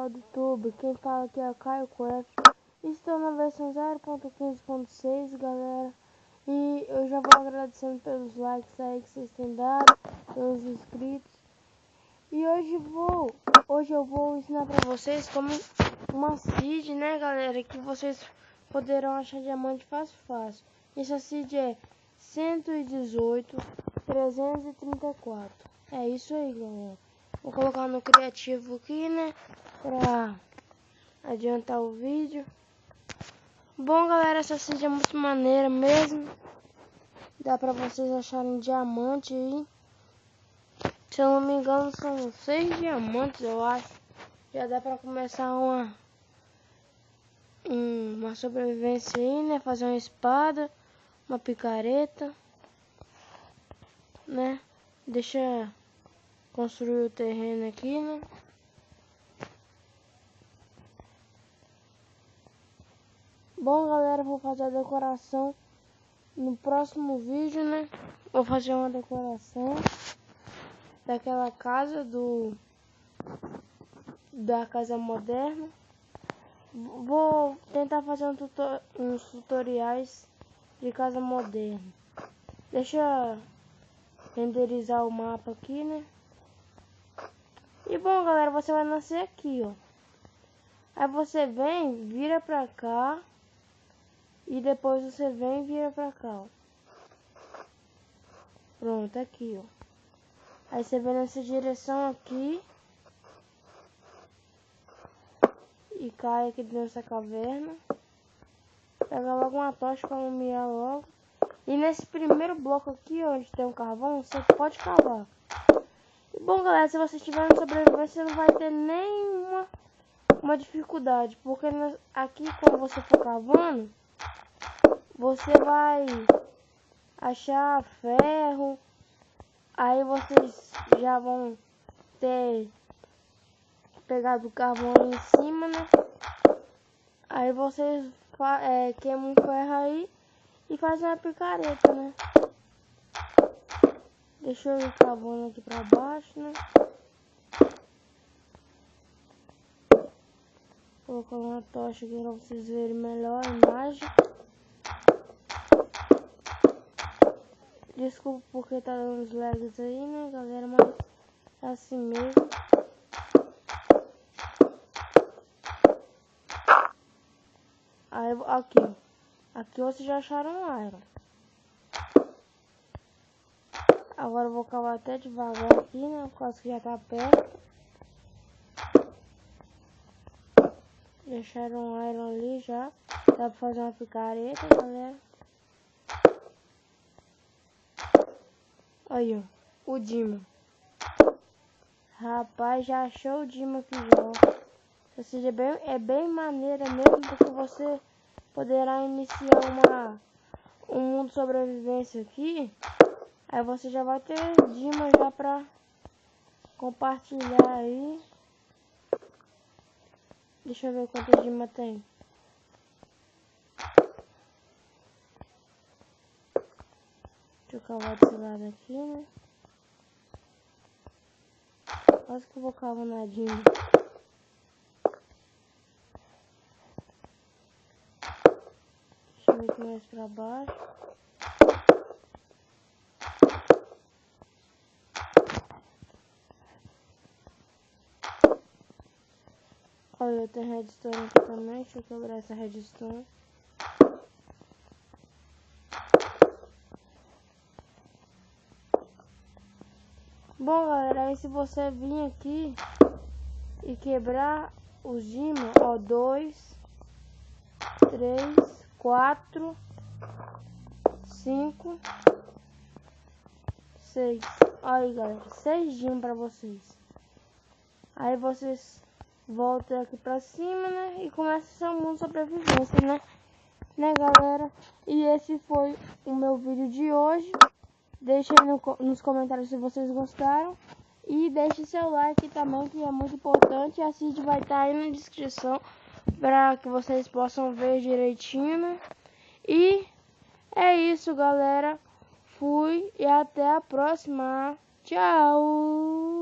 canal do YouTube. Quem fala aqui é o Caio Craft. Estou na versão 0.15.6, galera. E eu já vou agradecendo pelos likes aí que vocês têm dado, pelos inscritos. E hoje eu vou ensinar pra vocês como uma seed, né, galera, que vocês poderão achar diamante fácil. Essa seed é 118.334. É isso aí, galera. Vou colocar no criativo aqui, né, pra adiantar o vídeo. Bom, galera, essa seed é muito maneira mesmo. Dá pra vocês acharem diamante aí. Se eu não me engano, são 6 diamantes, eu acho. Já dá pra começar uma sobrevivência aí, né? Fazer uma espada, uma picareta, né? Deixa construir o terreno aqui, né? Bom, galera, vou fazer a decoração no próximo vídeo, né? Vou fazer uma decoração daquela casa da casa moderna. Vou tentar fazer uns tutoriais de casa moderna. Deixa eu renderizar o mapa aqui, né? E bom, galera, você vai nascer aqui, ó. Aí você vem, vira pra cá. E depois você vem e vira pra cá, ó. Pronto, aqui, ó. Aí você vem nessa direção aqui. E cai aqui dentro dessa caverna. Pega logo uma tocha pra iluminar logo. E nesse primeiro bloco aqui, onde tem um carvão, você pode cavar. E bom, galera, se você estiver no sobrevivência, você não vai ter nenhuma dificuldade. Porque aqui, quando você for cavando, você vai achar ferro. Aí vocês já vão ter pegado o carvão ali em cima, né? Aí vocês queimam um ferro aí e fazem uma picareta, né? Deixa eu ir cavando aqui pra baixo, né? Vou colocar uma tocha aqui pra vocês verem melhor a imagem. Desculpa porque tá dando uns lags aí, né, galera? Mas é assim mesmo. Aí, aqui vocês já acharam iron. Agora eu vou cavar até devagar aqui, né? Por causa que já tá perto. Deixaram um iron ali já. Dá pra fazer uma picareta, galera. Aí, ó. O Dima. Rapaz, já achou o Dima aqui já. Ou seja, é bem maneira mesmo, porque você poderá iniciar um mundo de sobrevivência aqui. Aí você já vai ter Dima já pra compartilhar aí. Deixa eu ver quanto Dima tem. Deixa eu cavar desse lado aqui, né? Quase que eu vou cavar na Dima. Deixa eu ver aqui mais pra baixo. Olha, eu tenho redstone aqui também. Deixa eu quebrar essa redstone. Bom, galera, aí se você vir aqui e quebrar os Dima, ó, 2, 3, 4, 5, 6. Olha aí, galera, 6 Dima pra vocês. Aí vocês voltam aqui pra cima, né? E começa seu mundo de sobrevivência, né, galera? E esse foi o meu vídeo de hoje. Deixe aí nos comentários se vocês gostaram. E deixe seu like também, que é muito importante. A seed vai estar aí na descrição para que vocês possam ver direitinho, né? E é isso, galera. Fui e até a próxima. Tchau!